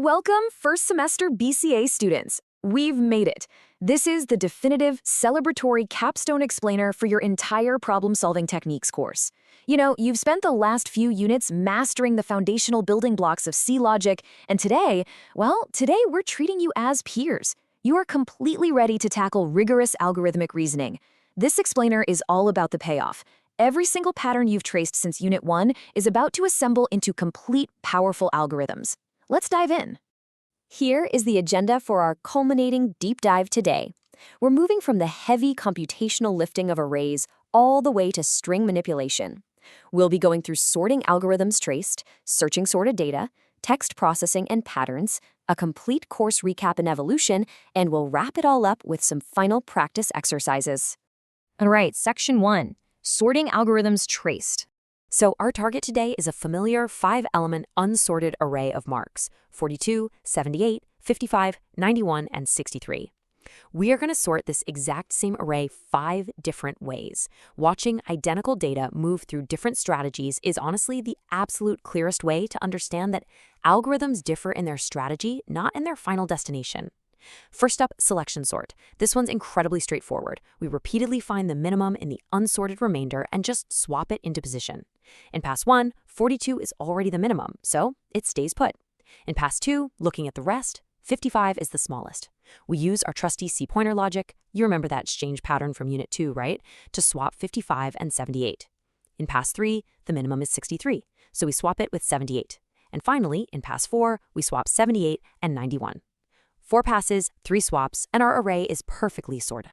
Welcome, first semester BCA students. We've made it. This is the definitive, celebratory capstone explainer for your entire problem-solving techniques course. You know, you've spent the last few units mastering the foundational building blocks of C logic, and today we're treating you as peers. You are completely ready to tackle rigorous algorithmic reasoning. This explainer is all about the payoff. Every single pattern you've traced since Unit 1 is about to assemble into complete, powerful algorithms. Let's dive in. Here is the agenda for our culminating deep dive today. We're moving from the heavy computational lifting of arrays all the way to string manipulation. We'll be going through sorting algorithms traced, searching sorted data, text processing and patterns, a complete course recap and evolution, and we'll wrap it all up with some final practice exercises. All right, Section 1, sorting algorithms traced. So our target today is a familiar 5-element unsorted array of marks, 42, 78, 55, 91, and 63. We are going to sort this exact same array 5 different ways. Watching identical data move through different strategies is honestly the absolute clearest way to understand that algorithms differ in their strategy, not in their final destination. First up, selection sort. This one's incredibly straightforward. We repeatedly find the minimum in the unsorted remainder and just swap it into position. In pass 1, 42 is already the minimum, so it stays put. In pass 2, looking at the rest, 55 is the smallest. We use our trusty C-pointer logic, you remember that exchange pattern from Unit 2, right, to swap 55 and 78. In pass 3, the minimum is 63, so we swap it with 78. And finally, in pass 4, we swap 78 and 91. 4 passes, 3 swaps, and our array is perfectly sorted.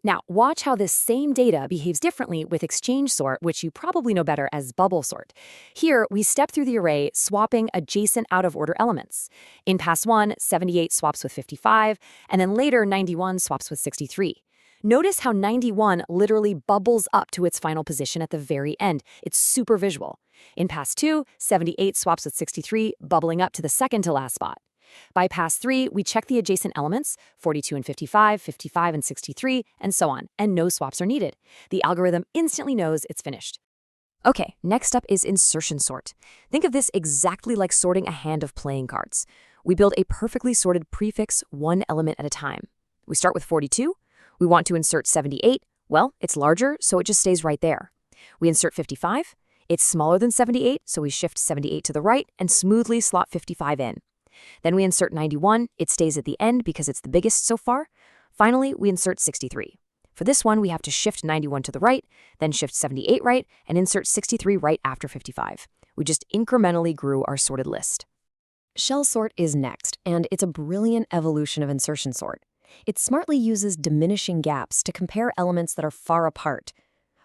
Now, watch how this same data behaves differently with exchange sort, which you probably know better as bubble sort. Here, we step through the array, swapping adjacent out-of-order elements. In pass 1, 78 swaps with 55, and then later 91 swaps with 63. Notice how 91 literally bubbles up to its final position at the very end. It's super visual. In pass 2, 78 swaps with 63, bubbling up to the second-to-last spot. By pass 3, we check the adjacent elements, 42 and 55, 55 and 63, and so on, and no swaps are needed. The algorithm instantly knows it's finished. Okay, next up is insertion sort. Think of this exactly like sorting a hand of playing cards. We build a perfectly sorted prefix 1 element at a time. We start with 42. We want to insert 78. Well, it's larger, so it just stays right there. We insert 55. It's smaller than 78, so we shift 78 to the right and smoothly slot 55 in. Then we insert 91, it stays at the end because it's the biggest so far. Finally, we insert 63. For this one, we have to shift 91 to the right, then shift 78 right, and insert 63 right after 55. We just incrementally grew our sorted list. Shell sort is next, and it's a brilliant evolution of insertion sort. It smartly uses diminishing gaps to compare elements that are far apart.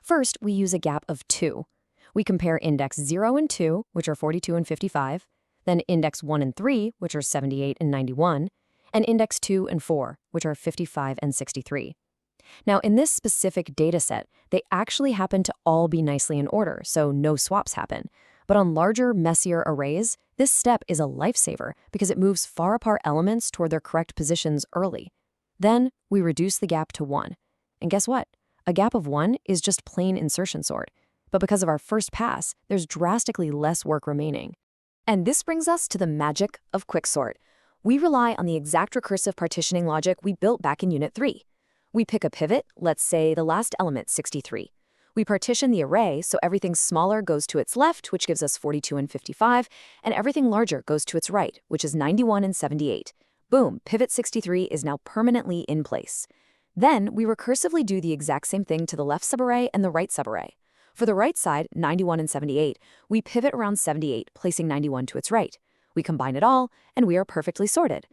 First, we use a gap of 2. We compare index 0 and 2, which are 42 and 55, then index 1 and 3, which are 78 and 91, and index 2 and 4, which are 55 and 63. Now, in this specific dataset, they actually happen to all be nicely in order, so no swaps happen. But on larger, messier arrays, this step is a lifesaver because it moves far apart elements toward their correct positions early. Then, we reduce the gap to 1. And guess what? A gap of 1 is just plain insertion sort. But because of our first pass, there's drastically less work remaining. And this brings us to the magic of quicksort. We rely on the exact recursive partitioning logic we built back in Unit 3. We pick a pivot, let's say the last element, 63. We partition the array so everything smaller goes to its left, which gives us 42 and 55, and everything larger goes to its right, which is 91 and 78. Boom, pivot 63 is now permanently in place. Then we recursively do the exact same thing to the left subarray and the right subarray. For the right side, 91 and 78, we pivot around 78, placing 91 to its right. We combine it all, and we are perfectly sorted.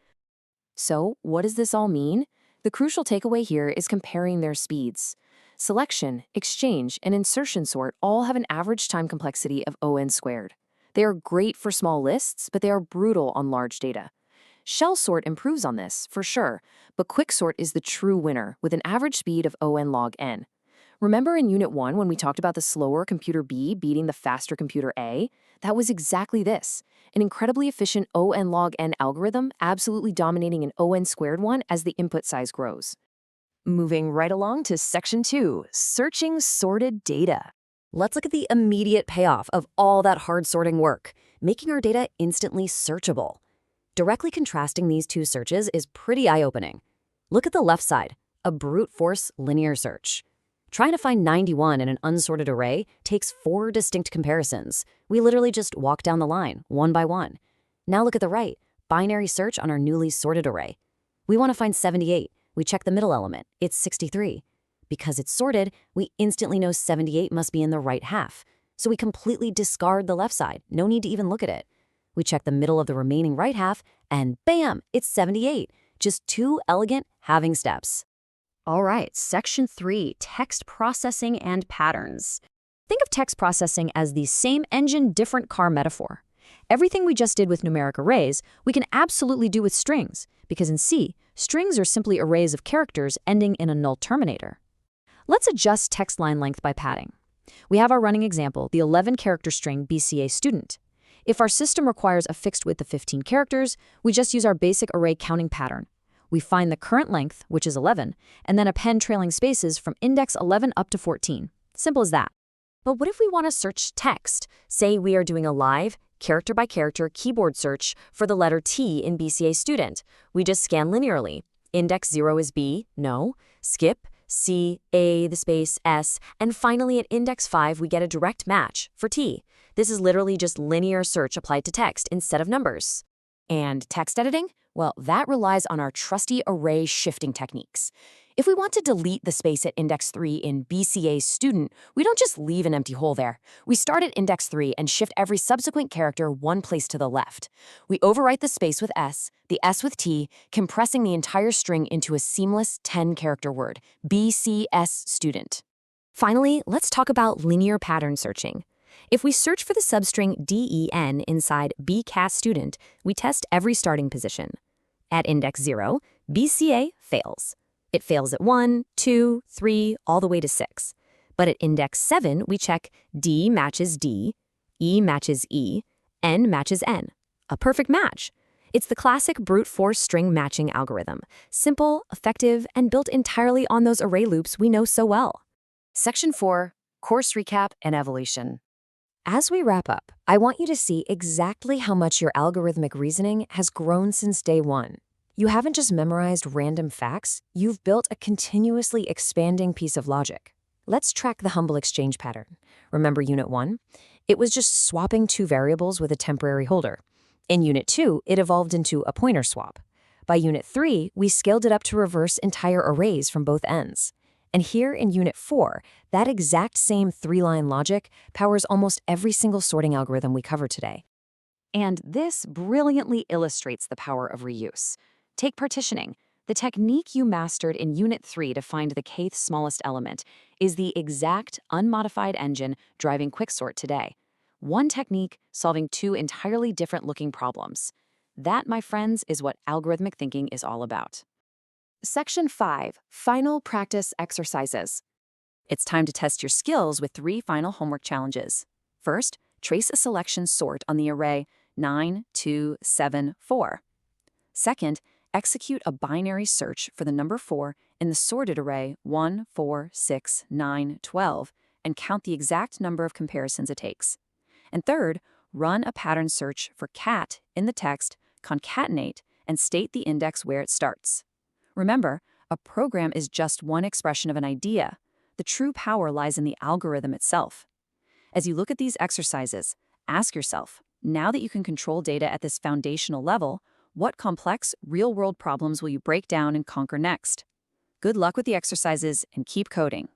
So, what does this all mean? The crucial takeaway here is comparing their speeds. Selection, exchange, and insertion sort all have an average time complexity of O(n)². They are great for small lists, but they are brutal on large data. Shell sort improves on this, for sure, but quicksort is the true winner, with an average speed of O(n) log n. Remember in Unit 1 when we talked about the slower computer B beating the faster computer A? That was exactly this, an incredibly efficient O(n) log n algorithm absolutely dominating an O(n)² one as the input size grows. Moving right along to Section 2, searching sorted data. Let's look at the immediate payoff of all that hard sorting work, making our data instantly searchable. Directly contrasting these two searches is pretty eye-opening. Look at the left side, a brute force linear search. Trying to find 91 in an unsorted array takes 4 distinct comparisons. We literally just walk down the line, one by one. Now look at the right, binary search on our newly sorted array. We want to find 78. We check the middle element. It's 63. Because it's sorted, we instantly know 78 must be in the right half. So we completely discard the left side. No need to even look at it. We check the middle of the remaining right half, and bam, it's 78. Just 2 elegant halving steps. All right, section 3, text processing and patterns. Think of text processing as the same engine, different car metaphor. Everything we just did with numeric arrays, we can absolutely do with strings, because in C, strings are simply arrays of characters ending in a null terminator. Let's adjust text line length by padding. We have our running example, the 11-character string BCA student. If our system requires a fixed width of 15 characters, we just use our basic array counting pattern. We find the current length, which is 11, and then append trailing spaces from index 11 up to 14. Simple as that. But what if we want to search text? Say we are doing a live, character-by-character keyboard search for the letter T in BCA student. We just scan linearly. Index 0 is B, no. Skip, C, A, the space, S, and finally at index 5 we get a direct match for T. This is literally just linear search applied to text instead of numbers. And text editing? Well, that relies on our trusty array shifting techniques. If we want to delete the space at index 3 in BCA student, we don't just leave an empty hole there. We start at index 3 and shift every subsequent character one place to the left. We overwrite the space with S, the S with T, compressing the entire string into a seamless 10-character word, BCS student. Finally, let's talk about linear pattern searching. If we search for the substring DEN inside BCAS student, we test every starting position. At index 0, BCA fails. It fails at 1, 2, 3, all the way to 6. But at index 7, we check D matches D, E matches E, N matches N. A perfect match. It's the classic brute force string matching algorithm. Simple, effective, and built entirely on those array loops we know so well. Section 4, Course Recap and Evolution. As we wrap up, I want you to see exactly how much your algorithmic reasoning has grown since day one. You haven't just memorized random facts, you've built a continuously expanding piece of logic. Let's track the humble exchange pattern. Remember Unit 1? It was just swapping 2 variables with a temporary holder. In Unit 2, it evolved into a pointer swap. By Unit 3, we scaled it up to reverse entire arrays from both ends. And here in Unit 4, that exact same 3-line logic powers almost every single sorting algorithm we cover today. And this brilliantly illustrates the power of reuse. Take partitioning. The technique you mastered in Unit 3 to find the kth smallest element is the exact unmodified engine driving quicksort today. One technique solving 2 entirely different-looking problems. That, my friends, is what algorithmic thinking is all about. Section 5, Final Practice Exercises. It's time to test your skills with 3 final homework challenges. First, trace a selection sort on the array 9, 2, 7, 4. Second, execute a binary search for the number 4 in the sorted array 1, 4, 6, 9, 12, and count the exact number of comparisons it takes. And third, run a pattern search for cat in the text, concatenate, and state the index where it starts. Remember, a program is just one expression of an idea. The true power lies in the algorithm itself. As you look at these exercises, ask yourself, now that you can control data at this foundational level, what complex, real-world problems will you break down and conquer next? Good luck with the exercises and keep coding.